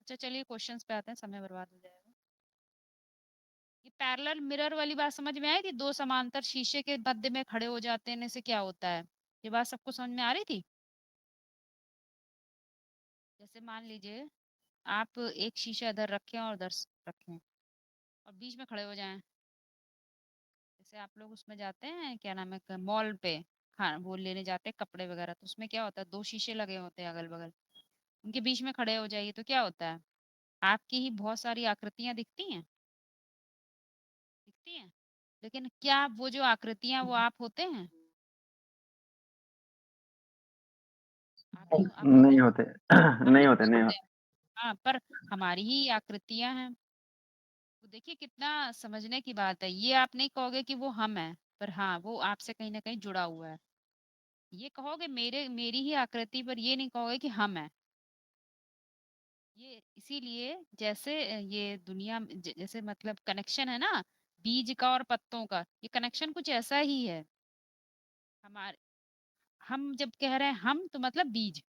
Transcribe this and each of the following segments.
अच्छा चलिए क्वेश्चंस पे आते हैं, समय बर्बाद हो जाएगा। ये पैरेलल मिरर वाली बात समझ में आई थी? दो समांतर शीशे के मध्य में खड़े हो जाते हैं से क्या होता है? ये बात सबको समझ में आ रही थी? जैसे मान लीजिए आप एक शीशा इधर रखें और उधर रखें और बीच में खड़े हो जाएं। जैसे आप लोग उसमें जाते हैं, क्या नाम है, मॉल पे, हाँ वो लेने जाते हैं कपड़े वगैरह, तो उसमें क्या होता है, दो शीशे लगे होते हैं अगल बगल, उनके बीच में खड़े हो जाइए तो क्या होता है, आपकी ही बहुत सारी आकृतियां दिखती हैं। दिखती हैं, लेकिन क्या वो जो आकृतियां वो आप होते हैं? आप होते नहीं हैं? होते। हम नहीं लोग होते, नहीं नहीं होते हैं। होते। हाँ, पर हमारी ही आकृतियां हैं। तो देखिए कितना समझने की बात है। ये आप नहीं कहोगे कि वो हम है, पर हाँ वो आपसे कहीं ना कहीं जुड़ा हुआ है। ये कहोगे मेरी ही आकृति, पर ये नहीं कहोगे कि हम है। ये इसीलिए जैसे ये दुनिया में जैसे मतलब कनेक्शन है ना, बीज का और पत्तों का, ये कनेक्शन कुछ ऐसा ही है। हमारे हम जब कह रहे हैं हम, तो मतलब बीज,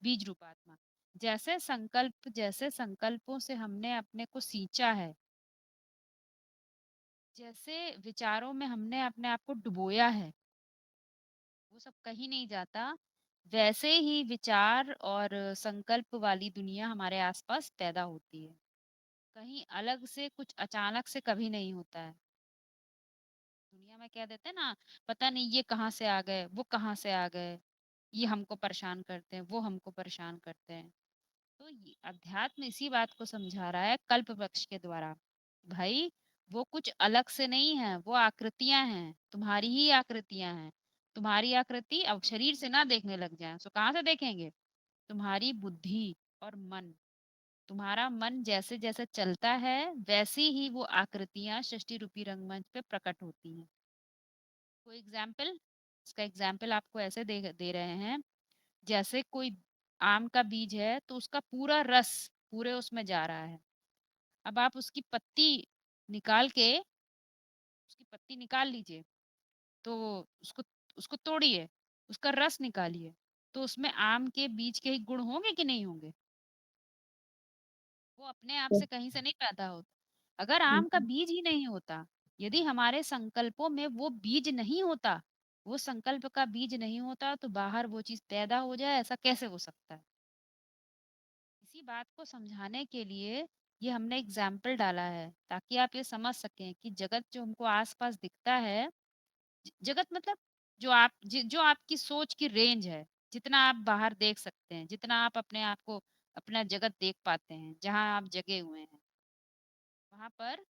बीज रूप आत्मा। जैसे संकल्पों से हमने अपने को सींचा है, जैसे विचारों में हमने अपने आप को डुबोया है, वो सब कहीं नहीं जाता। वैसे ही विचार और संकल्प वाली दुनिया हमारे आसपास पैदा होती है। कहीं अलग से कुछ अचानक से कभी नहीं होता है। दुनिया में कह देते हैं ना, पता नहीं ये कहाँ से आ गए, वो कहाँ से आ गए, ये हमको परेशान करते हैं, वो हमको परेशान करते हैं। तो अध्यात्म इसी बात को समझा रहा है कल्प वृक्ष के द्वारा। भाई वो कुछ अलग से नहीं है, वो आकृतियां हैं, तुम्हारी ही आकृतियां हैं। तुम्हारी आकृति अब शरीर से ना देखने लग जाए तो कहाँ से देखेंगे? तुम्हारी बुद्धि और मन, तुम्हारा मन जैसे जैसे चलता है, वैसी ही वो आकृतियां सृष्टि रूपी रंगमंच पे प्रकट होती हैं। कोई एग्जाम्पल, इसका एग्जाम्पल आपको ऐसे दे रहे हैं, जैसे कोई आम का बीज है तो उसका पूरा रस पूरे उसमें जा रहा है। अब आप उसकी पत्ती निकाल के, उसकी पत्ती निकाल लीजिए, तो उसको उसको तोड़िए, उसका रस निकालिए, तो उसमें आम के बीज के ही गुण होंगे कि नहीं होंगे? वो अपने आप से कहीं से नहीं पैदा होता। अगर आम का बीज ही नहीं होता, यदि हमारे संकल्पों में वो बीज नहीं होता, वो संकल्प का बीज नहीं होता, तो बाहर वो चीज पैदा हो जाए, ऐसा कैसे हो सकता है? इसी बात को समझाने के लिए ये हमने एग्जाम्पल डाला है, ताकि आप ये समझ सकें कि जगत जो हमको आसपास दिखता है, जगत मतलब जो आपकी सोच की रेंज है, जितना आप बाहर देख सकते हैं, जितना आप अपने आप को, अपना जगत देख पाते हैं, जहाँ आप जगे हुए हैं, वहां पर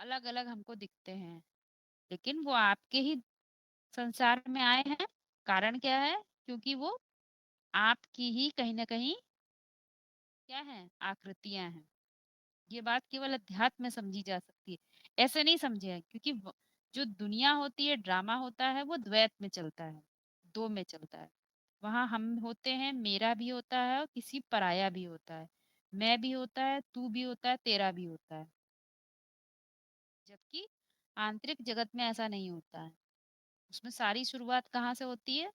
अलग अलग हमको दिखते हैं। लेकिन वो आपके ही संसार में आए हैं। कारण क्या है? क्योंकि वो आपकी ही कहीं ना कहीं क्या है, आकृतियां हैं। ये बात केवल अध्यात्म में समझी जा सकती है, ऐसे नहीं समझे, क्योंकि जो दुनिया होती है, ड्रामा होता है, वो द्वैत में चलता है, दो में चलता है। वहां हम होते हैं, मेरा भी होता है और किसी पराया भी होता है, मैं भी होता है, तू भी होता है, तेरा भी होता है। जबकि आंतरिक जगत में ऐसा नहीं होता है। उसमें सारी शुरुआत कहाँ से होती है?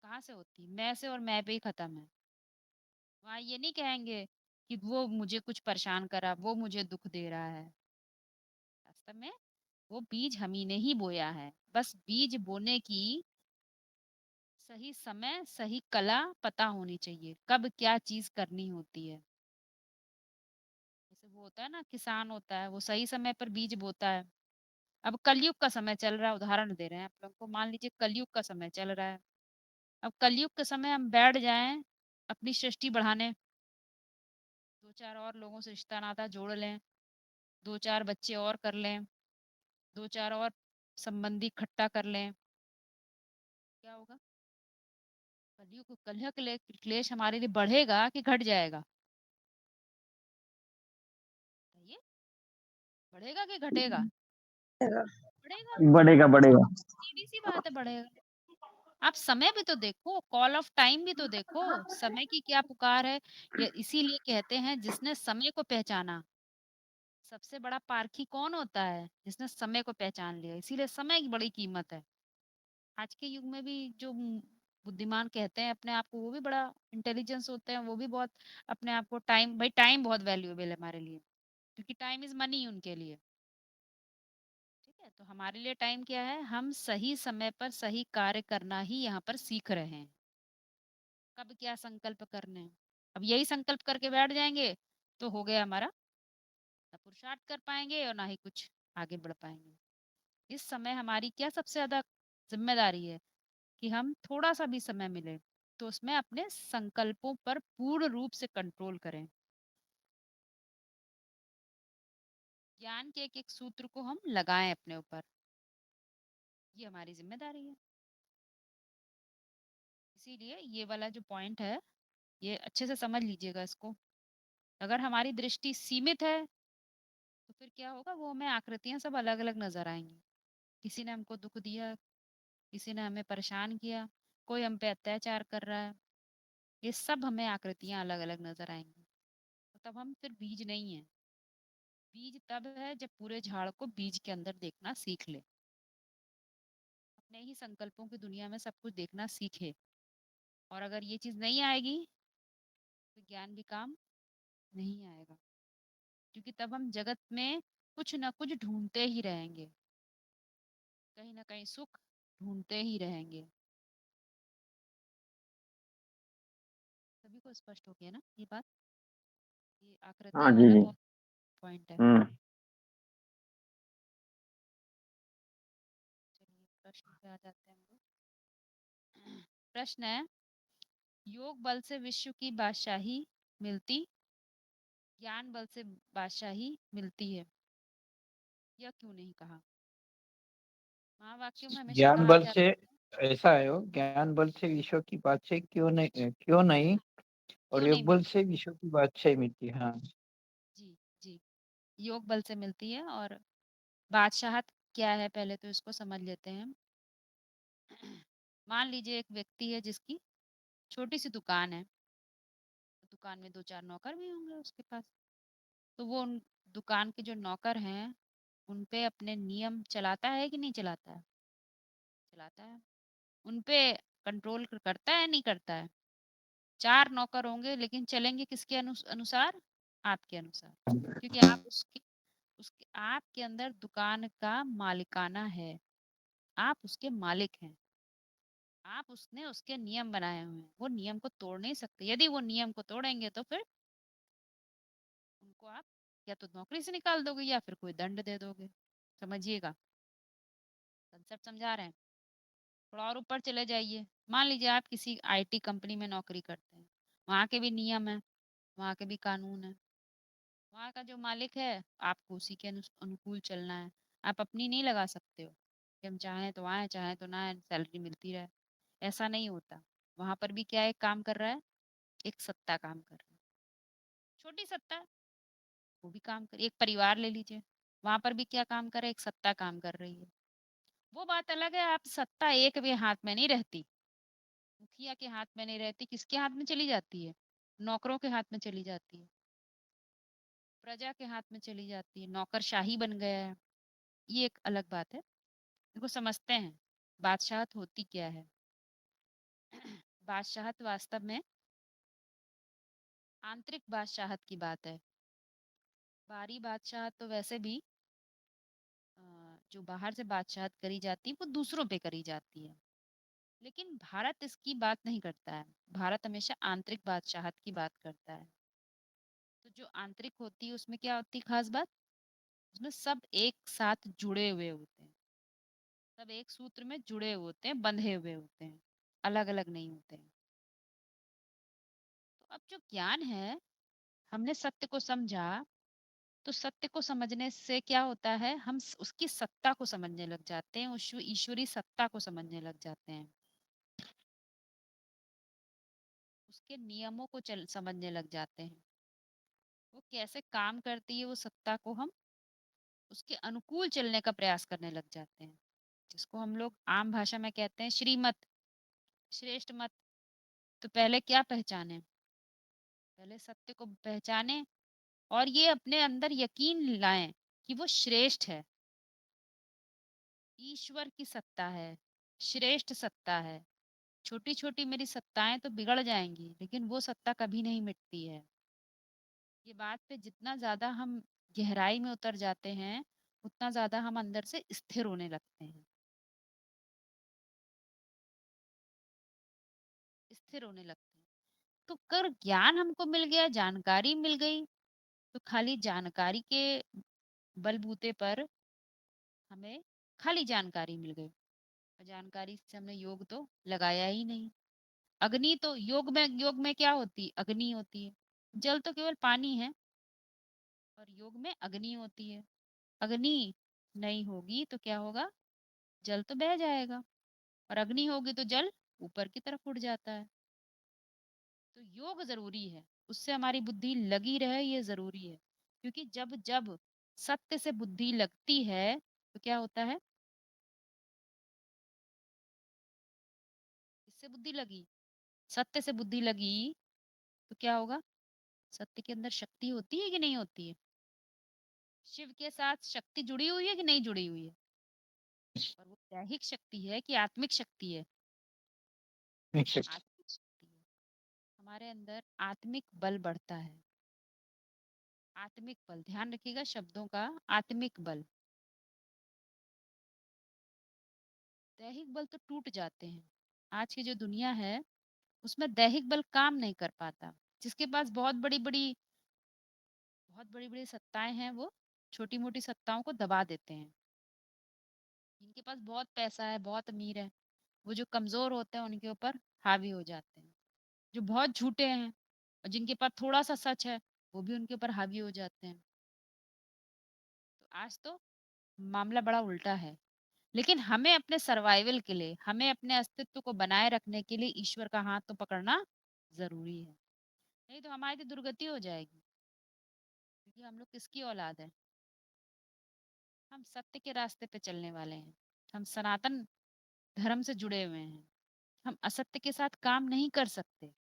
कहाँ से होती है? मैं से, और मैं पे ही खत्म है। वहाँ ये नहीं कहेंगे कि वो मुझे कुछ परेशान करा, वो मुझे दुख दे रहा है। वास्तव में वो बीज हम ही ने ही बोया है। बस बीज बोने की सही समय, सही कला पता होनी चाहिए, कब क्या चीज करनी होती है। जैसे वो होता है ना, किसान होता है, वो सही समय पर बीज बोता है। अब कलयुग का समय चल रहा है, उदाहरण दे रहे हैं आप लोगों को, मान लीजिए कलयुग का समय चल रहा है। अब कलयुग के समय हम बैठ जाएं अपनी सृष्टि बढ़ाने, दो चार और लोगों से रिश्ता नाता जोड़ लें, दो चार बच्चे और कर लें, दो चार और संबंधी इकट्ठा कर लें, क्या होगा? कलयुग कलह क्लेश हमारे लिए बढ़ेगा कि घट जाएगा? बताइए, बढ़ेगा कि घटेगा? बढ़ेगा। बढ़ेगा, बढ़ेगा। सीधी सी बात है, बढ़ेगा। आप समय भी तो देखो, कॉल ऑफ टाइम भी तो देखो, समय की क्या पुकार है। ये इसीलिए कहते हैं जिसने समय को पहचाना, सबसे बड़ा पारखी कौन होता है? जिसने समय को पहचान लिया। इसीलिए समय की बड़ी कीमत है। आज के युग में भी जो बुद्धिमान कहते हैं अपने आप को, वो भी बड़ा इंटेलिजेंस होते हैं, वो भी बहुत अपने आप को टाइम, भाई टाइम बहुत वैल्यूएबल है हमारे लिए, क्योंकि टाइम इज मनी उनके लिए। ठीक है, तो हमारे लिए टाइम क्या है, हम सही समय पर सही कार्य करना ही यहाँ पर सीख रहे हैं। कब क्या संकल्प करने हैं, अब यही संकल्प करके बैठ जाएंगे तो हो गया हमारा, ना पुरुषार्थ कर पाएंगे और ना ही कुछ आगे बढ़ पाएंगे। इस समय हमारी क्या सबसे ज्यादा जिम्मेदारी है कि हम थोड़ा सा भी समय मिले तो उसमें अपने संकल्पों पर पूर्ण रूप से कंट्रोल करें। ज्ञान के एक एक सूत्र को हम लगाएं अपने ऊपर, ये हमारी जिम्मेदारी है। इसीलिए ये वाला जो पॉइंट है, ये अच्छे से समझ लीजिएगा इसको। अगर हमारी दृष्टि सीमित है तो फिर क्या होगा, वो हमें आकृतियां सब अलग अलग नजर आएंगी। किसी ने हमको दुख दिया, किसी ने हमें परेशान किया, कोई हम पे अत्याचार कर रहा है, ये सब हमें आकृतियां अलग अलग नजर आएंगी। तो तब हम फिर बीज नहीं है। बीज तब है जब पूरे झाड़ को बीज के अंदर देखना सीख ले, अपने ही संकल्पों की दुनिया में सब कुछ देखना सीखे। और अगर ये चीज नहीं आएगी तो ज्ञान भी काम नहीं आएगा, क्योंकि तब हम जगत में कुछ ना कुछ ढूंढते ही रहेंगे, कहीं ना कहीं सुख ढूंढते ही रहेंगे। सभी को स्पष्ट हो गया ना ये बात, ये हाँ आकृतियां जी वाला जी। बहुत पॉइंट है। हम्म। चलिए प्रश्न पे आ जाते हैं हम लोग। प्रश्न है, योग बल से विश्व की बादशाही मिलती, ज्ञान बल से बादशाही मिलती है, यह क्यों नहीं कहा। महावाक्यों में हमेशा ज्ञान कहा बल जाता से, है, ऐसा है वो, ज्ञान बल से विश्व की बादशाही क्यों नहीं, और क्यों नहीं योग बल मिलती। से विश्व की बादशाही मिलती है। हाँ। जी जी, योग बल से मिलती है। और बादशाहत क्या है पहले तो इसको समझ लेते हैं हम। मान लीजिए एक व्यक्ति है जिसकी छोटी सी दुकान है, दुकान में दो चार नौकर भी होंगे उसके पास, तो वो उन दुकान के जो नौकर हैं उन पे अपने नियम चलाता है कि नहीं चलाता है, चलाता है। उन पे कंट्रोल करता है नहीं करता है। चार नौकर होंगे लेकिन चलेंगे किसके अनुसार, आपके अनुसार, क्योंकि आप उसके आपके अंदर दुकान का मालिकाना है, आप उसके मालिक हैं। आप उसने उसके नियम बनाए हुए हैं, वो नियम को तोड़ नहीं सकते। यदि वो नियम को तोड़ेंगे तो फिर उनको आप या तो नौकरी से निकाल दोगे या फिर कोई दंड दे दोगे। समझिएगा, कंसेप्ट समझा रहे हैं। थोड़ा और ऊपर चले जाइए, मान लीजिए आप किसी आईटी कंपनी में नौकरी करते हैं, वहाँ के भी नियम है, वहाँ के भी कानून है, वहाँ का जो मालिक है आपको उसी के अनुकूल चलना है। आप अपनी नहीं लगा सकते हो कि हम चाहें तो आए चाहें तो ना आए, सैलरी मिलती रहे, ऐसा नहीं होता। वहां पर भी क्या एक काम कर रहा है, एक सत्ता काम कर रहा है, छोटी सत्ता है, वो भी काम कर, एक परिवार ले लीजिए, वहां पर भी क्या काम कर रहा है, एक सत्ता काम कर रही है। वो बात अलग है, आप सत्ता एक भी हाथ में नहीं रहती, मुखिया के हाथ में नहीं रहती, किसके हाथ में चली जाती है, नौकरों के हाथ में चली जाती है, प्रजा के हाथ में चली जाती है, नौकरशाही बन गया है। ये एक अलग बात है, इनको समझते हैं। बादशाहत होती क्या है। बादशाहत वास्तव में आंतरिक बादशाहत की बात है। बाहरी बादशाहत तो वैसे भी जो बाहर से बादशाहत करी जाती है वो दूसरों पे करी जाती है, लेकिन भारत इसकी बात नहीं करता है। भारत हमेशा आंतरिक बादशाहत की बात करता है। तो जो आंतरिक होती है उसमें क्या होती है खास बात, उसमें सब एक साथ जुड़े हुए होते हैं, सब एक सूत्र में जुड़े हुए होते हैं, बंधे हुए होते हैं, अलग अलग नहीं होते हैं। तो अब जो ज्ञान है, हमने सत्य को समझा, तो सत्य को समझने से क्या होता है, हम उसकी सत्ता को समझने लग जाते हैं, उस ईश्वरी सत्ता को समझने लग जाते हैं, उसके नियमों को समझने लग जाते हैं, वो कैसे काम करती है वो सत्ता को हम उसके अनुकूल चलने का प्रयास करने लग जाते हैं, जिसको हम लोग आम भाषा में कहते हैं श्रीमत, श्रेष्ठ मत। तो पहले क्या पहचाने, पहले सत्य को पहचाने और ये अपने अंदर यकीन लाएं कि वो श्रेष्ठ है, ईश्वर की सत्ता है, श्रेष्ठ सत्ता है, छोटी छोटी मेरी सत्ताएं तो बिगड़ जाएंगी, लेकिन वो सत्ता कभी नहीं मिटती है। ये बात पे जितना ज्यादा हम गहराई में उतर जाते हैं, उतना ज्यादा हम अंदर से स्थिर होने लगते हैं, स्थिर होने लगते हैं। तो कर ज्ञान हमको मिल गया, जानकारी मिल गई, तो खाली जानकारी के बलबूते पर हमें खाली जानकारी मिल गई, और जानकारी से हमने योग तो लगाया ही नहीं। अग्नि तो योग में क्या होती है? अग्नि होती है। जल तो केवल पानी है, और योग में अग्नि होती है। अग्नि नहीं होगी तो क्या होगा? जल तो बह जाएगा, और अग्नि होगी तो जल ऊपर की तरफ उड़ जाता है। तो योग जरूरी है, उससे हमारी बुद्धि लगी रहे, ये जरूरी है। क्योंकि जब जब सत्य से बुद्धि लगती है तो क्या होता है? इससे बुद्धि लगी, सत्य से बुद्धि लगी, तो क्या होगा? सत्य के अंदर शक्ति होती है कि नहीं होती है? शिव के साथ शक्ति जुड़ी हुई है कि नहीं जुड़ी हुई है? और वो दैहिक शक्ति है कि आत्मिक शक्ति है? निश्चित। आत्मिक शक्ति है। हमारे अंदर आत्मिक बल बढ़ता है। आत्मिक बल, ध्यान रखिएगा शब्दों का। आत्मिक बल। दैहिक बल तो टूट जाते हैं। आज की जो दुनिया है उसमें दैहिक बल काम नहीं कर पाता। जिसके पास बहुत बड़ी बड़ी सत्ताएं हैं, वो छोटी मोटी सत्ताओं को दबा देते हैं। जिनके पास बहुत पैसा है, बहुत अमीर है, वो जो कमजोर होते हैं उनके ऊपर हावी हो जाते हैं। जो बहुत झूठे हैं और जिनके पास थोड़ा सा सच है, वो भी उनके ऊपर हावी हो जाते हैं। तो आज तो मामला बड़ा उल्टा है। लेकिन हमें अपने सर्वाइवल के लिए, हमें अपने अस्तित्व को बनाए रखने के लिए ईश्वर का हाथ तो पकड़ना जरूरी है। नहीं तो हमारी तो दुर्गति हो जाएगी। क्योंकि हम लोग किसकी औलाद है? हम सत्य के रास्ते पे चलने वाले हैं। हम सनातन धर्म से जुड़े हुए हैं। हम असत्य के साथ काम नहीं कर सकते।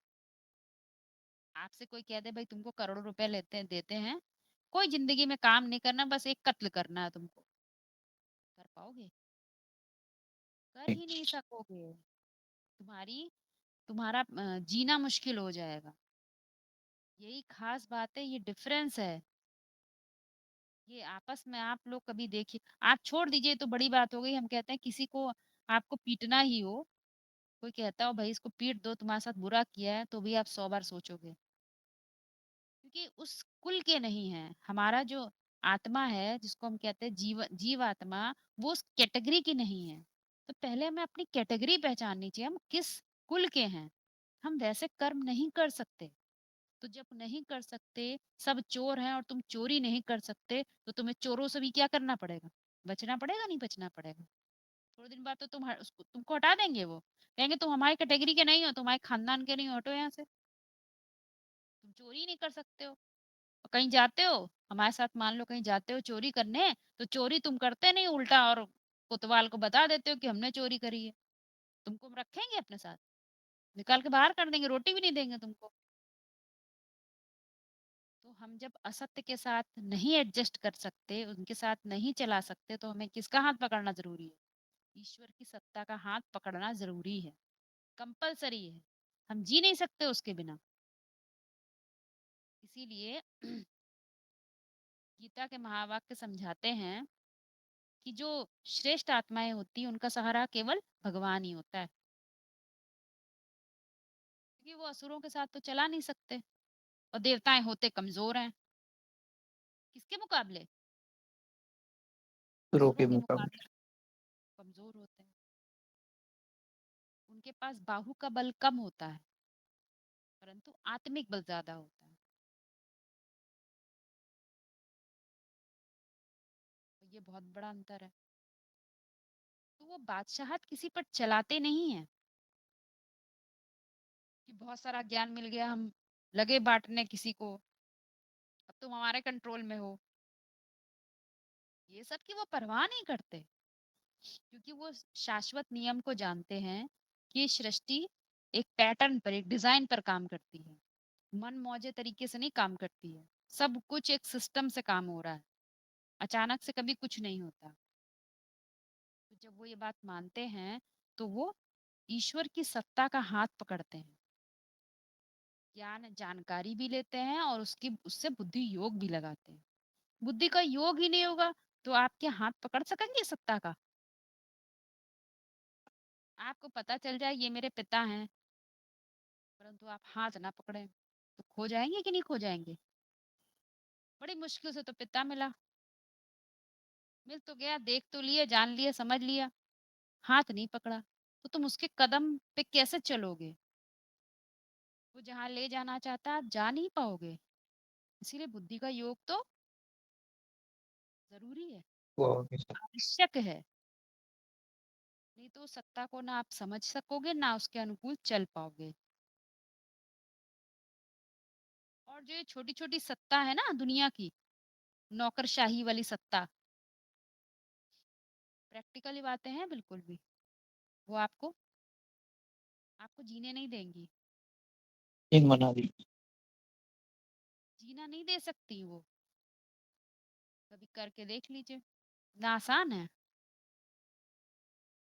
आपसे कोई कह दे भाई तुमको करोड़ों रुपए देते हैं, कोई जिंदगी में काम नहीं करना, बस एक कत्ल करना है तुमको, कर पाओगे? कर ही नहीं सकोगे। तुम्हारा जीना मुश्किल हो जाएगा। यही खास बात है, ये डिफरेंस है। ये आपस में आप लोग कभी देखिए। आप छोड़ दीजिए तो बड़ी बात हो गई, हम कहते हैं किसी को आपको पीटना ही हो, कोई कहता हो भाई इसको पीट दो, तुम्हारे साथ बुरा किया है, तो भी आप 100 बार सोचोगे। क्योंकि उस कुल के नहीं है। हमारा जो आत्मा है, जिसको हम कहते हैं जीव आत्मा, वो उस कैटेगरी की नहीं है। तो पहले हमें अपनी कैटेगरी पहचाननी चाहिए, हम किस कुल के हैं। हम वैसे कर्म नहीं कर सकते। तो जब नहीं कर सकते, सब चोर हैं और तुम चोरी नहीं कर सकते, तो तुम्हें चोरों से भी क्या करना पड़ेगा? बचना पड़ेगा, नहीं बचना पड़ेगा? थोड़े दिन बाद तो तुमको हटा देंगे। वो कहेंगे तुम हमारी कैटेगरी के नहीं हो, तुम्हारे खानदान के नहीं हो, हटो यहाँ से। तुम चोरी नहीं कर सकते हो। और कहीं जाते हो हमारे साथ, मान लो कहीं जाते हो चोरी करने, तो चोरी तुम करते नहीं, उल्टा और कोतवाल को बता देते हो कि हमने चोरी करी है। तुमको हम रखेंगे अपने साथ? निकाल के बाहर कर देंगे, रोटी भी नहीं देंगे तुमको। तो हम जब असत्य के साथ नहीं एडजस्ट कर सकते, उनके साथ नहीं चला सकते, तो हमें किसका हाथ पकड़ना जरूरी है? ईश्वर की सत्ता का हाथ पकड़ना जरूरी है, कंपलसरी है। हम जी नहीं सकते उसके बिना। इसीलिए गीता के महावाक्य समझाते हैं कि जो श्रेष्ठ आत्माएं होती हैं उनका सहारा केवल भगवान ही होता है। क्योंकि वो असुरों के साथ तो चला नहीं सकते, और देवताएं होते कमजोर हैं। किसके मुकाबले? शुरू असुरों के के मुकाबले। मुकाबले कमजोर होते हैं। उनके पास बाहु का बल कम होता है, परंतु आत्मिक बल ज्यादा होता है। तो ये बहुत बड़ा अंतर है। तो वो बादशाहत किसी पर चलाते नहीं है कि बहुत सारा ज्ञान मिल गया, हम लगे बांटने किसी को, अब तुम हमारे कंट्रोल में हो। ये सब की वो परवाह नहीं करते। क्योंकि वो शाश्वत नियम को जानते हैं कि सृष्टि एक पैटर्न पर, एक डिजाइन पर काम करती है। मन मौजे तरीके से नहीं काम करती है। सब कुछ एक सिस्टम से काम हो रहा है। अचानक से कभी कुछ नहीं होता। तो जब वो ये बात मानते हैं, तो वो ईश्वर की सत्ता का हाथ पकड़ते हैं, ज्ञान जानकारी भी लेते हैं और उसकी उससे बुद्धि योग भी लगाते हैं। बुद्धि का योग ही नहीं होगा तो आप क्या हाथ पकड़ सकेंगे सत्ता का? आपको पता चल जाए ये मेरे पिता हैं, परंतु आप हाथ ना पकड़े तो खो जाएंगे कि नहीं खो जाएंगे? बड़ी मुश्किल से तो पिता मिला, मिल तो गया, देख तो लिए, जान लिए, समझ लिया, हाथ नहीं पकड़ा, तो तुम उसके कदम पे कैसे चलोगे? वो जहाँ ले जाना चाहता है आप जा नहीं पाओगे। इसीलिए बुद्धि का योग तो जरूरी है, वो हमेशा आवश्यक है। नहीं तो सत्ता को ना आप समझ सकोगे ना उसके अनुकूल चल पाओगे। और जो ये छोटी छोटी सत्ता है ना दुनिया की, नौकरशाही वाली सत्ता, प्रैक्टिकली बातें हैं बिल्कुल भी, वो आपको आपको जीने नहीं देंगी, नींद बना दी। जीना नहीं दे सकती वो। कभी करके देख लीजिए, ना आसान है।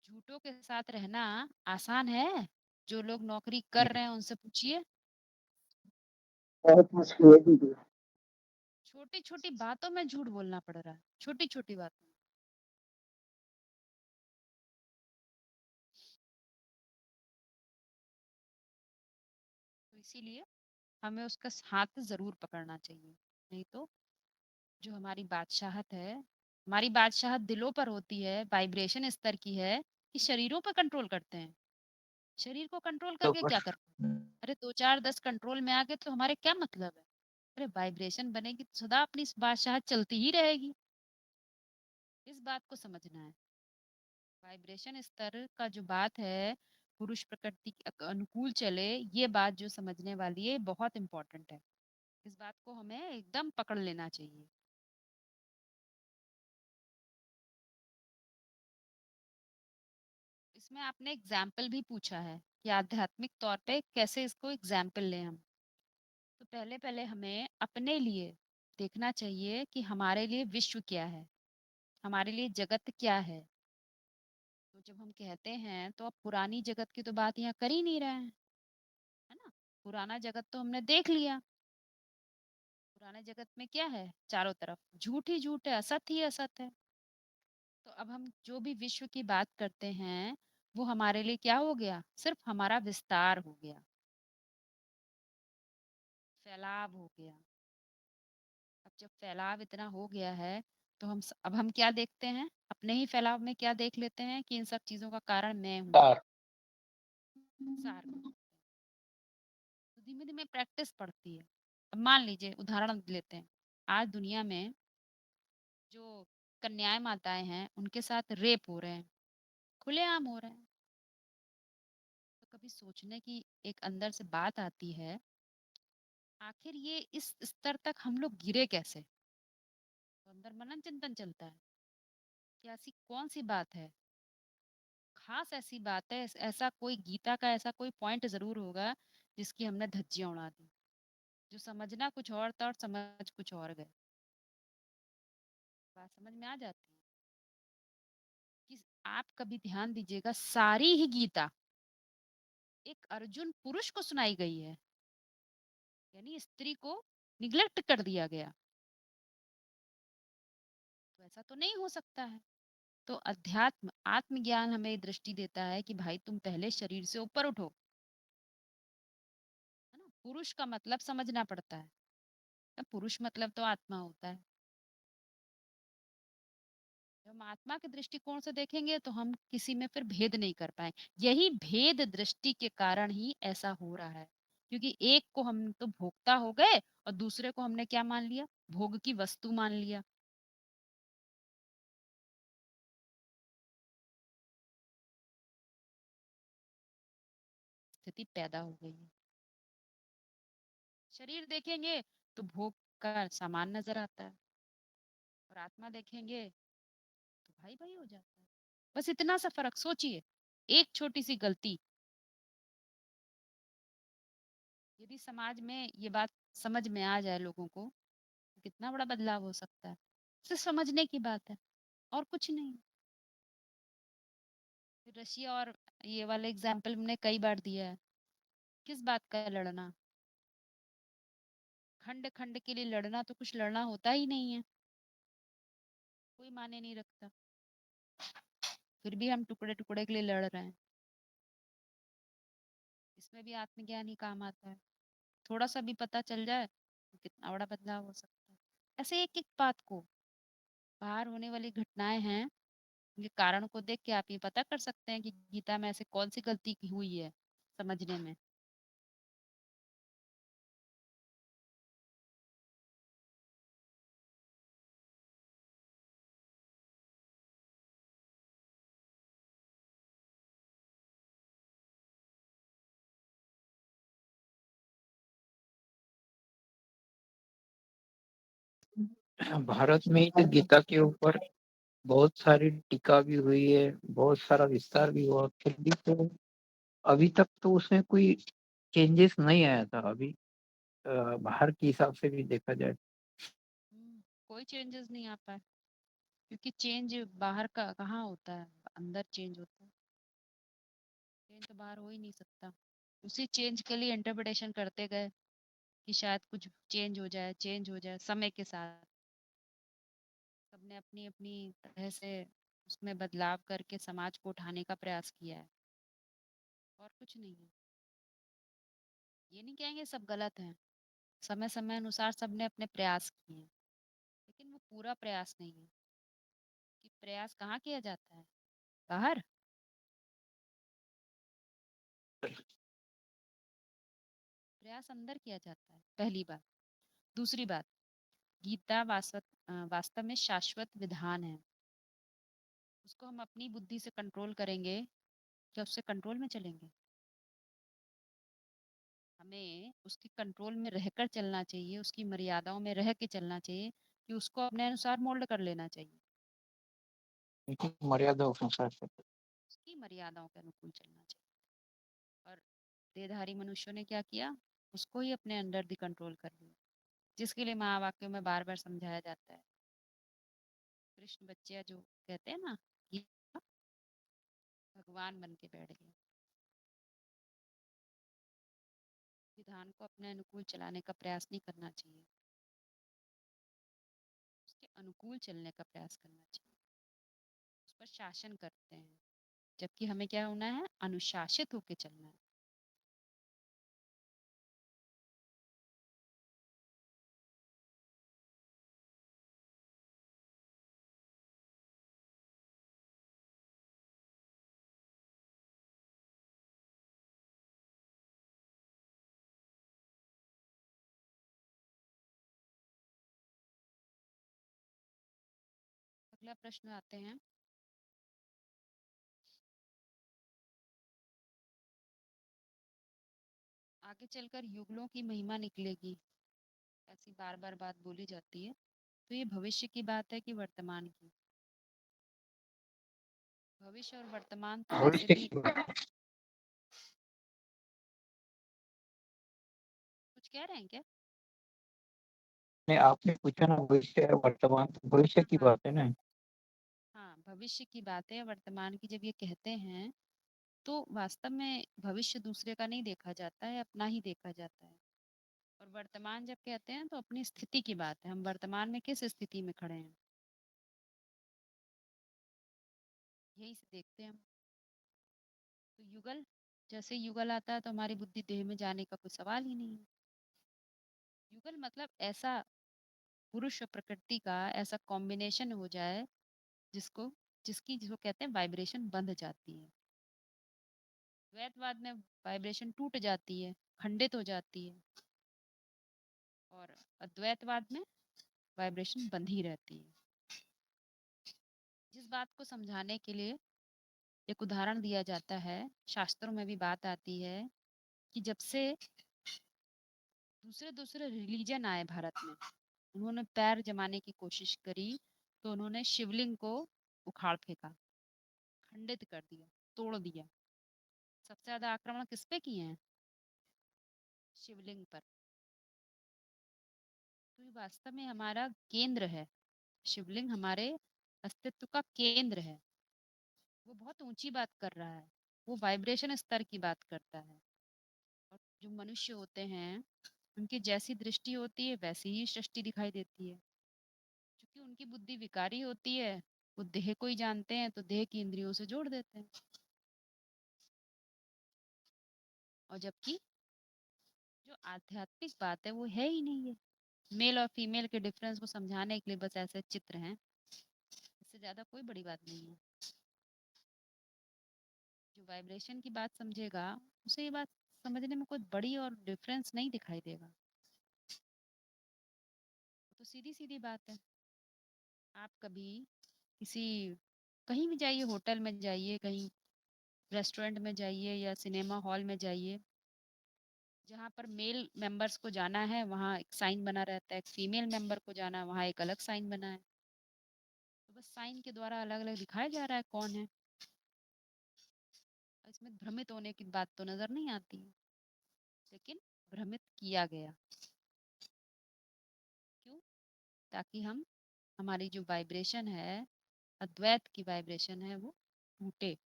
झूठों के साथ रहना आसान है? जो लोग नौकरी कर रहे हैं उनसे पूछिए। बहुत मुश्किल है दीदी। छोटी छोटी बातों में झूठ बोलना पड़ रहा है, छोटी छोटी बातों में। तो इसीलिए हमें उसका हाथ जरूर पकड़ना चाहिए। नहीं तो जो हमारी बादशाहत है, हमारी बादशाहत दिलों पर होती है, वाइब्रेशन स्तर की है कि शरीरों पर कंट्रोल करते हैं। शरीर को कंट्रोल तो करके क्या बस करते हैं? अरे 2 4 10 कंट्रोल में आ गए तो हमारे क्या मतलब है? अरे वाइब्रेशन बनेगी तो सदा अपनी इस बादशाहत चलती ही रहेगी। इस बात को समझना है। वाइब्रेशन स्तर का जो बात है, पुरुष प्रकृति के अनुकूल चले, ये बात जो समझने वाली है बहुत इंपॉर्टेंट है। इस बात को हमें एकदम पकड़ लेना चाहिए। इसमें आपने एग्जाम्पल भी पूछा है कि आध्यात्मिक तौर पे कैसे इसको एग्जाम्पल लें हम। तो पहले पहले हमें अपने लिए देखना चाहिए कि हमारे लिए विश्व क्या है, हमारे लिए जगत क्या है। तो जब हम कहते हैं तो अब पुरानी जगत की तो बात यहाँ कर ही नहीं रहे हैं, है ना? पुराना जगत तो हमने देख लिया। पुराने जगत में क्या है? चारों तरफ झूठ ही झूठ है, असत ही असत है। तो अब हम जो भी विश्व की बात करते हैं वो हमारे लिए क्या हो गया? सिर्फ हमारा विस्तार हो गया, फैलाव हो गया। अब जब फैलाव इतना हो गया है तो अब हम क्या देखते हैं? अपने ही फैलाव में क्या देख लेते हैं कि इन सब चीजों का कारण मैं हूँ, तार। सार को। तो धीमे धीमे प्रैक्टिस पड़ती है। अब मान लीजिए उदाहरण लेते हैं, आज दुनिया में जो कन्याएं माताएं हैं उनके साथ रेप हो रहे हैं, खुलेआम हो रहे हैं। तो कभी सोचने की एक अंदर से बात आती है, आखिर ये इस स्तर तक हम लोग गिरे कैसे? तो अंदर मनन चिंतन चलता है कि ऐसी कौन सी बात है, खास ऐसी बात है, ऐसा कोई गीता का ऐसा कोई पॉइंट जरूर होगा जिसकी हमने धज्जियां उड़ा दी, जो समझना कुछ और था और समझ कुछ और गए। बात समझ में आ जाती है कि आप कभी ध्यान दीजिएगा, सारी ही गीता एक अर्जुन पुरुष को सुनाई गई है, यानी स्त्री को निग्लेक्ट कर दिया गया। तो ऐसा तो नहीं हो सकता है। तो अध्यात्म आत्मज्ञान हमें दृष्टि देता है कि भाई तुम पहले शरीर से ऊपर उठो, है ना? पुरुष का मतलब समझना पड़ता है। अब पुरुष मतलब तो आत्मा होता है। जब हम आत्मा के दृष्टिकोण से देखेंगे तो हम किसी में फिर भेद नहीं कर पाए। यही भेद दृष्टि के कारण ही ऐसा हो रहा है, क्योंकि एक को हम तो भोक्ता हो गए और दूसरे को हमने क्या मान लिया? भोग की वस्तु मान लिया। स्थिति पैदा हो गई है। शरीर देखेंगे तो भोग का सामान नजर आता है, और आत्मा देखेंगे तो भाई भाई हो जाता है। बस इतना सा फर्क सोचिए, एक छोटी सी गलती, यदि समाज में ये बात समझ में आ जाए लोगों को, तो कितना बड़ा बदलाव हो सकता है। सिर्फ समझने की बात है और कुछ नहीं। रशिया और ये वाला एग्जाम्पल हमने कई बार दिया है। किस बात का लड़ना? खंड खंड के लिए लड़ना, तो कुछ लड़ना होता ही नहीं है, कोई माने नहीं रखता। फिर भी हम टुकड़े टुकड़े के लिए लड़ रहे हैं। इसमें भी आत्मज्ञान ही काम आता है। थोड़ा सा भी पता चल जाए तो कितना बड़ा बदलाव हो सकता है। ऐसे एक एक बात को, बाहर होने वाली घटनाएं हैं, उनके कारण को देख के आप ये पता कर सकते हैं कि गीता में ऐसे कौन सी गलती की हुई है समझने में। भारत में ही तो गीता के ऊपर बहुत सारी टीका भी हुई है, बहुत सारा विस्तार भी हुआ, फिर भी तो अभी तक तो उसमें कोई चेंजेस नहीं आया था अभी। बाहर के हिसाब से भी देखा जाए। कोई चेंजेस नहीं आ पाए, क्योंकि चेंज बाहर का कहाँ होता है, अंदर चेंज होता है। चेंज तो बाहर हो ही नहीं सकता। उसी चेंज के लिए इंटरप्रिटेशन करते गए कि शायद कुछ चेंज हो जाए समय के साथ। सबने अपनी अपनी तरह से उसमें बदलाव करके समाज को उठाने का प्रयास किया है, और कुछ नहीं है। ये नहीं कहेंगे सब गलत है, समय समय अनुसार सबने अपने प्रयास किए हैं, लेकिन वो पूरा प्रयास नहीं है। कि प्रयास कहाँ किया जाता है? बाहर। प्रयास अंदर किया जाता है, पहली बात। दूसरी बात, गीता वास्तव में शाश्वत विधान है। उसको हम अपनी बुद्धि से कंट्रोल करेंगे, क्या उससे कंट्रोल में चलेंगे? हमें उसके कंट्रोल में रहकर चलना चाहिए, उसकी मर्यादाओं में रह के चलना चाहिए, कि उसको अपने अनुसार मोल्ड कर लेना चाहिए। लेकिन मर्यादा के अनुसार से। उसकी मर्यादाओं के अनुकूल चलना चाहिए। और देहधारी मनुष्यों ने क्या किया? उसको ही अपने अंडर द कंट्रोल कर लिया, जिसके लिए महावाक्यों में बार बार समझाया जाता है। कृष्ण बच्चे जो कहते हैं ना कि भगवान बन के बैठ गए। विधान को अपने अनुकूल चलाने का प्रयास नहीं करना चाहिए, उसके अनुकूल चलने का प्रयास करना चाहिए। उस पर शासन करते हैं, जबकि हमें क्या होना है? अनुशासित होकर चलना है। अगला प्रश्न आते हैं। आगे चलकर युगलों की महिमा निकलेगी, ऐसी बार बार बात बोली जाती है। तो ये भविष्य की बात है कि वर्तमान की? भविष्य और वर्तमान तो वैसे भविष्य भी। की बात कुछ कह रहे हैं क्या? है, आपने पूछा ना, भविष्य है वर्तमान, तो भविष्य हाँ की हाँ। बात है ना। हाँ, भविष्य की बात है, वर्तमान की जब ये कहते हैं, तो वास्तव में भविष्य दूसरे का नहीं देखा जाता है, अपना ही देखा जाता है। और वर्तमान जब कहते हैं तो अपनी स्थिति की बात है, हम वर्तमान में किस स्थिति में खड़े हैं, यही से देखते हैं हम। तो युगल, जैसे युगल आता है तो हमारी बुद्धि देह में जाने का कोई सवाल ही नहीं है। युगल मतलब ऐसा पुरुष और प्रकृति का ऐसा कॉम्बिनेशन हो जाए, जिसको जिसको कहते हैं वाइब्रेशन बंध जाती है। द्वैतवाद में वाइब्रेशन टूट जाती है, खंडित हो जाती है। और अद्वैतवाद में वाइब्रेशन बंधी रहती है। जिस बात को समझाने के लिए एक उदाहरण दिया जाता है, शास्त्रों में भी बात आती है कि जब से दूसरे दूसरे रिलीजन आए भारत में, उन्होंने पैर जमाने की कोशिश करी, तो उन्होंने शिवलिंग को उखाड़ फेंका, खंडित कर दिया, तोड़ दिया। सबसे ज्यादा आक्रमण किस पे किए हैं? शिवलिंग पर। तो ये वास्तव में हमारा केंद्र है। शिवलिंग हमारे अस्तित्व का केंद्र है। वो बहुत ऊंची बात कर रहा है, वो वाइब्रेशन स्तर की बात करता है। और जो मनुष्य होते हैं, उनकी जैसी दृष्टि होती है वैसी ही सृष्टि दिखाई देती है। क्योंकि उनकी बुद्धि विकारी होती है, वो देह को ही जानते हैं तो देह की इंद्रियों से जोड़ देते हैं। और जबकि जो आध्यात्मिक बात है वो है ही नहीं है। मेल और फीमेल के डिफरेंस को समझाने के लिए बस ऐसे चित्र हैं, इससे ज्यादा कोई बड़ी बात नहीं है। जो वाइब्रेशन की बात समझेगा, उसे ये बात समझने में कोई बड़ी और डिफरेंस नहीं दिखाई देगा। तो सीधी सीधी बात है। आप कभी किसी कहीं भी जाइए, होटल में जाइए, कहीं रेस्टोरेंट में जाइए या सिनेमा हॉल में जाइए, जहाँ पर मेल मेंबर्स को जाना है वहाँ एक साइन बना रहता है, फीमेल मेंबर को जाना है वहाँ एक अलग साइन बना है। तो बस साइन के द्वारा अलग अलग दिखाया जा रहा है कौन है। इसमें भ्रमित होने की बात तो नजर नहीं आती है, लेकिन भ्रमित किया गया। क्यों? ताकि हम हमारी जो वाइब्रेशन है, अद्वैत की वाइब्रेशन है, वो टूटे,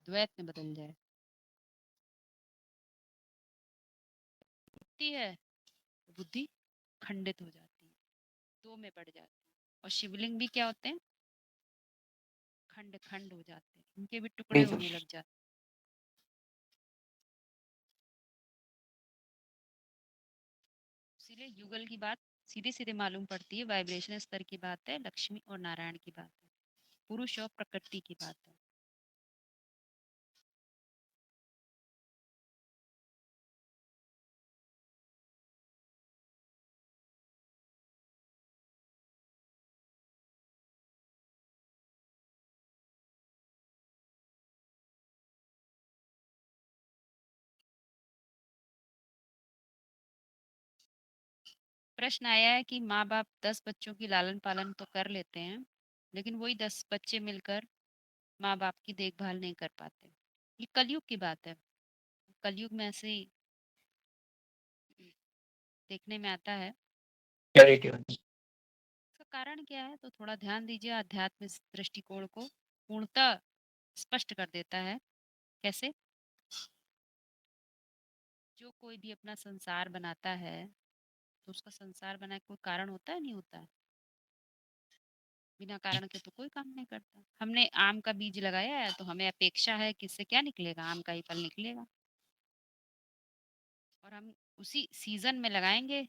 द्वैत में बदल जाए। टूटती है तो बुद्धि खंडित हो जाती है, दो में बढ़ जाती है। और शिवलिंग भी क्या होते हैं? खंड खंड हो जाते हैं, उनके भी टुकड़े बिल्कुल। होने लग जाते हैं। इसीलिए युगल की बात सीधे सीधे मालूम पड़ती है, वाइब्रेशन स्तर की बात है, लक्ष्मी और नारायण की बात है, पुरुष और प्रकृति की बात है। प्रश्न आया है कि माँ बाप 10 बच्चों की लालन पालन तो कर लेते हैं, लेकिन वही 10 बच्चे मिलकर माँ बाप की देखभाल नहीं कर पाते। ये कलयुग की बात है। कलयुग में ऐसे ही देखने में आता है। क्लैरिटी होनी। इसका कारण क्या है? तो थोड़ा ध्यान दीजिए, अध्यात्म इस दृष्टिकोण को पूर्णतः स्पष्ट कर देता है। कैसे? जो कोई भी अपना संसार बनाता है, तो उसका संसार बनाने का कोई कारण होता है, नहीं होता है? बिना कारण के तो कोई काम नहीं करता। हमने आम का बीज लगाया है तो हमें अपेक्षा है कि इससे क्या निकलेगा, आम का ही फल निकलेगा। और हम उसी सीजन में लगाएंगे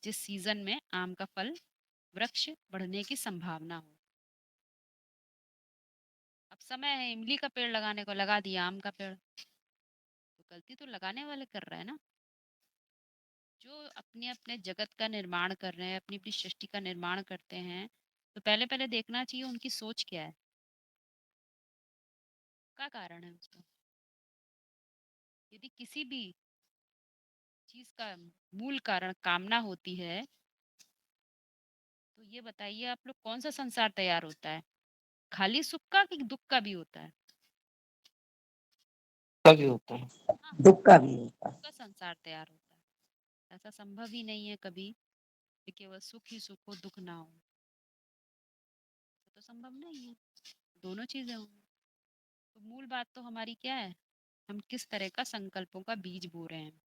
जिस सीजन में आम का फल, वृक्ष बढ़ने की संभावना हो। अब समय है इमली का पेड़ लगाने को, लगा दिया आम का पेड़, तो गलती तो लगाने वाले कर रहे हैं ना। जो अपने अपने जगत का निर्माण कर रहे हैं, अपनी अपनी सृष्टि का निर्माण करते हैं, तो पहले पहले देखना चाहिए उनकी सोच क्या है, क्या कारण है उसका। यदि किसी भी चीज का मूल कारण कामना होती है, तो ये बताइए आप लोग, कौन सा संसार तैयार होता है? खाली सुख का कि दुख का भी होता है? भी होता है। हाँ, दुख का भी होता दुख है। का संसार तैयार होता है। ऐसा संभव ही नहीं है कभी कि केवल सुख ही सुख हो, दुख ना हो। तो संभव नहीं है, दोनों चीजें होंगी। तो मूल बात तो हमारी क्या है? हम किस तरह का संकल्पों का बीज बो रहे हैं।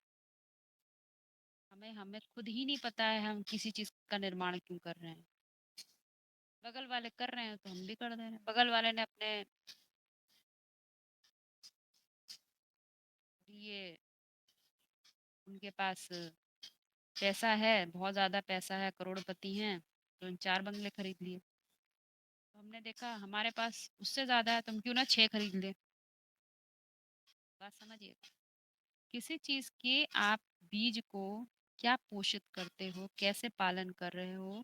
हमें हमें खुद ही नहीं पता है हम किसी चीज का निर्माण क्यों कर रहे हैं। बगल वाले कर रहे हैं तो हम भी कर दे रहे हैं। बगल वाले ने अपने लिए, उनके पास पैसा है, बहुत ज्यादा पैसा है, करोड़पति हैं, तो उन 4 बंगले खरीद लिए। तो हमने देखा हमारे पास उससे ज्यादा है, तो हम क्यों ना 6 खरीद ले। बात समझिए। किसी चीज के आप बीज को क्या पोषित करते हो, कैसे पालन कर रहे हो,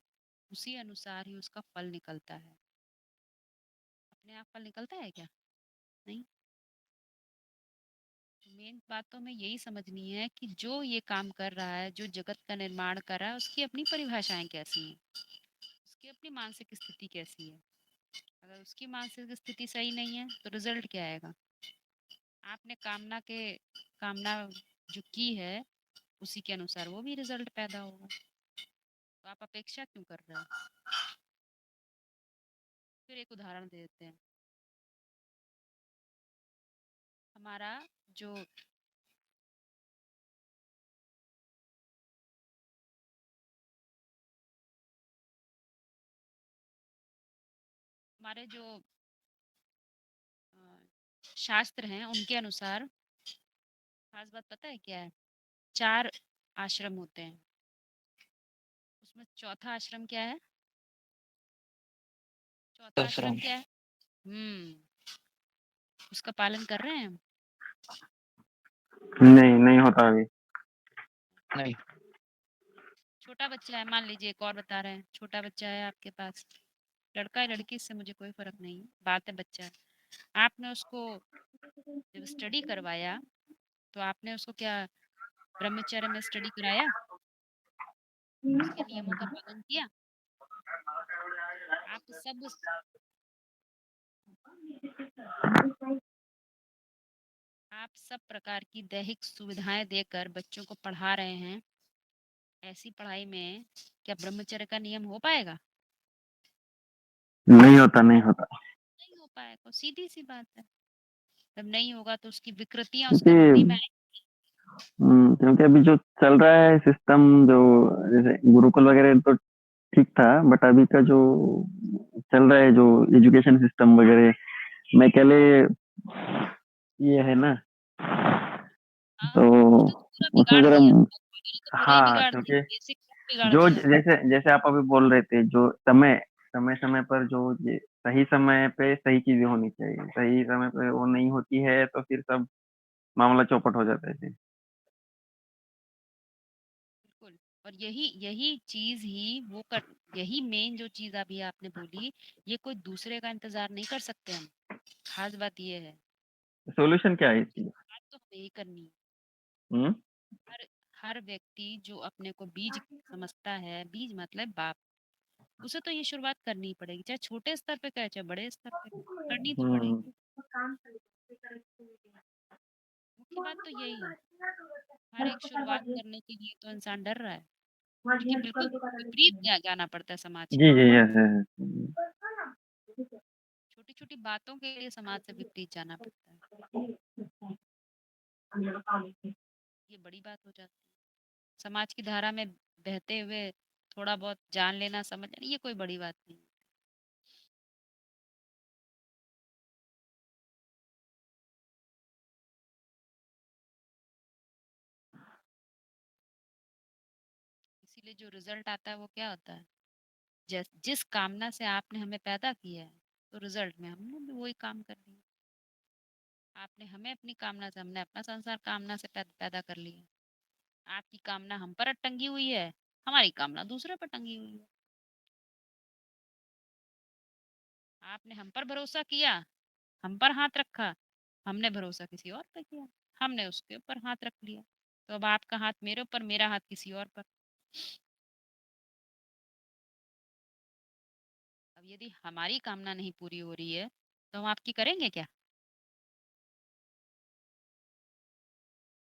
उसी अनुसार ही उसका फल निकलता है। अपने आप फल निकलता है क्या? नहीं। मेन बात तो हमें यही समझनी है कि जो ये काम कर रहा है, जो जगत का निर्माण कर रहा है, उसकी अपनी परिभाषाएं कैसी हैं, उसकी अपनी मानसिक स्थिति कैसी है। अगर उसकी मानसिक स्थिति सही नहीं है तो रिजल्ट क्या आएगा? आपने कामना जो की है, उसी के अनुसार वो भी रिजल्ट पैदा होगा। तो आप अपेक्षा क्यों कर रहे हो? फिर एक उदाहरण दे देते हैं। हमारा जो हमारे जो अ, शास्त्र हैं उनके अनुसार खास बात पता है क्या है? 4 आश्रम होते हैं। उसमें चौथा आश्रम क्या है? चौथा आश्रम आश्रम। क्या है? उसका पालन कर रहे हैं हम? नहीं, नहीं होता अभी। नहीं। छोटा बच्चा है, मान लीजिए एक और बता रहे हैं, छोटा बच्चा है आपके पास, लड़का है लड़की, इससे मुझे कोई फ़र्क नहीं है, बात है बच्चा है। आपने उसको जब स्टडी करवाया, तो आपने उसको क्या ब्रह्मचर्य में स्टडी कराया? उसके नियमों का पालन किया? आप सब प्रकार की दैहिक सुविधाएं देकर बच्चों को पढ़ा रहे हैं। ऐसी पढ़ाई में क्या ब्रह्मचर्य का नियम हो पाएगा? नहीं होता, नहीं होता। नहीं हो पाएगा, सीधी सी बात है। जब नहीं होगा तो उसकी विकृतियां उसके बुद्धि में क्योंकि आएंगी। क्योंकि अभी जो चल रहा है सिस्टम, जो जैसे गुरुकुल वगैरह तो ठीक था, बट अभी का जो चल रहा है, जो एजुकेशन सिस्टम वगैरह में पहले ये है ना, हाँ, तो उसने तो पूरा उसमें बिगाड़ जरा, दिया, मैंने तो पूरा ही हाँ, बिगाड़ दिया, क्योंकि बेसिक बिगाड़ जो दिया। जैसे जैसे आप अभी बोल रहे थे, जो समय समय समय पर जो ये सही समय पे सही चीजें होनी चाहिए, सही समय पे वो नहीं होती है तो फिर सब मामला चौपट हो जाता है फिर। बिल्कुल। और यही यही चीज ही यही मेन जो चीज अभी आपने बोली, ये कोई दूसरे का इंतजार नहीं कर सकते हम। खास बात ये है, सॉल्यूशन क्या है इसकी इसकी? बात तो हमें ही करनी है। हम्म। हर हर व्यक्ति जो अपने को बीज समझता है, बीज मतलब बाप, उसे तो ये शुरुआत करनी ही पड़ेगी, चाहे छोटे स्तर पे करे चाहे बड़े स्तर पे करे, करनी तो हम्म। पड़ेगी। मुख्य बात तो यही है। हर एक शुरुआत करने के लिए तो इंसान डर रहा है, क्योंकि बिल्कुल विपरीत जाना पड़ता है समाज जी के। जी, यस छोटी छोटी बातों के लिए समाज से विपरीत जाना पड़ता है। ये बड़ी बात हो जाती है। समाज की धारा में बहते हुए थोड़ा बहुत जान लेना, समझ लेना, ये कोई बड़ी बात नहीं है। इसीलिए जो रिजल्ट आता है वो क्या होता है? जिस कामना से आपने हमें पैदा किया है, तो रिजल्ट में हमने भी वही काम कर दिया। आपने हमें अपनी कामना से, हमने अपना संसार कामना से पैदा कर लिया। आपकी कामना हम पर टंगी हुई है, हमारी कामना दूसरे पर टंगी हुई है। आपने हम पर भरोसा किया, हम पर हाथ रखा, हमने भरोसा किसी और पर किया, हमने उसके ऊपर हाथ रख लिया। तो अब आपका हाथ मेरे ऊपर, मेरा हाथ किसी और पर। अब यदि हमारी कामना नहीं पूरी हो रही है, तो हम आपकी करेंगे क्या?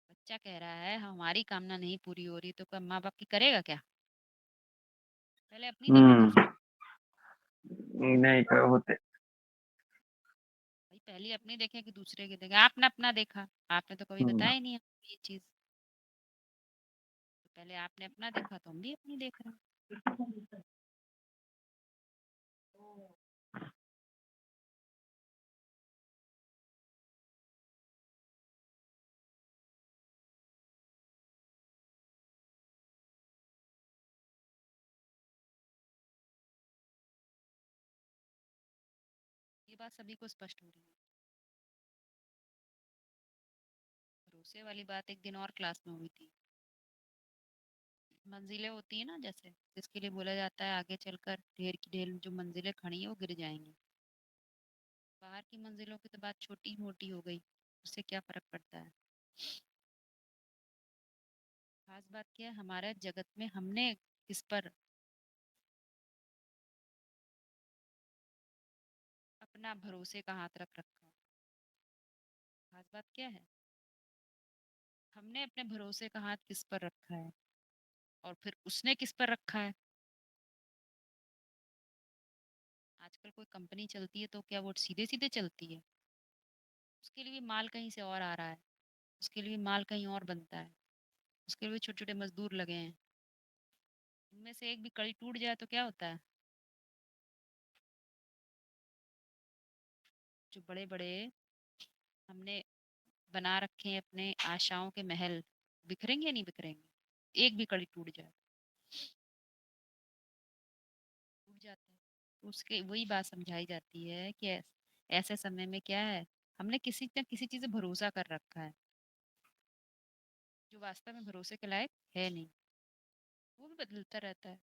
बच्चा कह रहा है हमारी कामना नहीं पूरी हो रही, तो क्या माँ बाप की करेगा क्या? पहले अपनी देखे दूसरों की। नहीं कर होते। भाई पहले अपनी देखे कि दूसरे की देखे? आपने अपना देखा, आपने तो कभी हम्म। बताया ही नहीं हमें ये चीज। तो पहले आपने अपना देखा, तो हम भी अपनी देख रहे हैं। ये बात सभी को स्पष्ट हो रही है। भरोसे वाली बात एक दिन और क्लास में हुई थी। मंजिलें होती है ना, जैसे जिसके लिए बोला जाता है आगे चलकर ढेर की ढेर जो मंजिलें खड़ी हैं वो गिर जाएंगी। बाहर की मंजिलों की तो बात छोटी मोटी हो गई, उससे क्या फर्क पड़ता है? खास बात क्या है, हमारे जगत में हमने किस पर अपना भरोसे का हाथ रख रखा है? खास बात क्या है, हमने अपने भरोसे का हाथ किस पर रखा है, और फिर उसने किस पर रखा है? आजकल कोई कंपनी चलती है तो क्या वो सीधे सीधे चलती है? उसके लिए भी माल कहीं से और आ रहा है, उसके लिए भी माल कहीं और बनता है, उसके लिए भी छोटे-छोटे मज़दूर लगे हैं। उनमें से एक भी कड़ी टूट जाए तो क्या होता है? जो बड़े-बड़े हमने बना रखे हैं अपने आशाओं के महल, बिखरेंगे या नहीं बिखरेंगे? एक भी कड़ी टूट जाए, टूट जाते हैं। तो उसके वही बात समझाई जाती है कि ऐसे समय में क्या है, हमने किसी न किसी चीज़ पे भरोसा कर रखा है, जो वास्तव में भरोसे के लायक है नहीं। वो भी बदलता रहता है।